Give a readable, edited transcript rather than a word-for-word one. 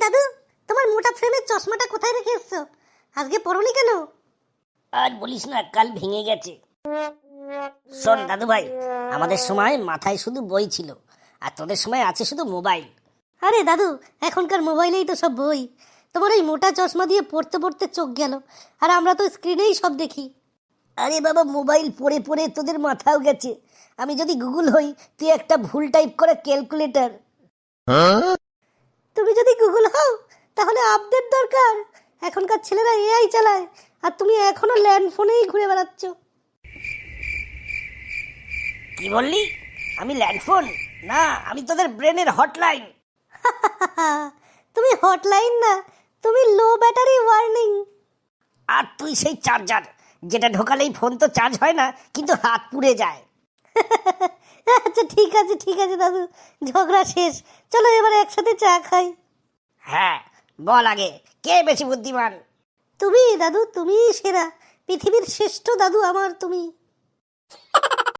দাদু, তোমার মোটা ফ্রেমের চশমাটা কোথায় রেখে এসছো? আজকে পরনি কেন? আর বলিস না, কাল ভেঙে গেছে। শোন দাদু ভাই, আমাদের সময় মাথায় শুধু বই ছিল, আর তোদের সময় আছে শুধু মোবাইল। আরে দাদু, এখনকার মোবাইলেই তো সব বই। তোমার ওই মোটা চশমা দিয়ে পড়তে পড়তে চোখ গেল, আর আমরা তো স্ক্রিনেই সব দেখি। আরে বাবা, মোবাইল পড়ে পড়ে তোদের মাথাও গেছে। আমি যদি গুগল হই, তুই একটা ভুল টাইপ করা ক্যালকুলেটর। তুমি যদি গুগল হও তাহলে আপডেট দরকার। এখনকার ছেলেরা এআই চালায়, আর তুমি এখনো ল্যান্ড ফোনেই ঘুরে বেড়াচ্ছ। কি বললি? আমি ল্যান্ডফোন না, আমি তোদের ব্রেনের হটলাইন। তুমি হটলাইন না, তুমি লো ব্যাটারি ওয়ার্নিং। আর তুই সেই চার্জার, যেটা ঢোকালেই ফোন তো চার্জ হয় না, কিন্তু হাত পুড়ে যায়। আচ্ছা ঠিক আছে ঠিক আছে দাদু, ঝগড়া শেষ। চলো এবার একসাথে চা খাই। হ্যাঁ, বল আগে, কে বেশি বুদ্ধিমান? তুমি দাদু, তুমি সেরা, পৃথিবীর শ্রেষ্ঠ দাদু আমার তুমি।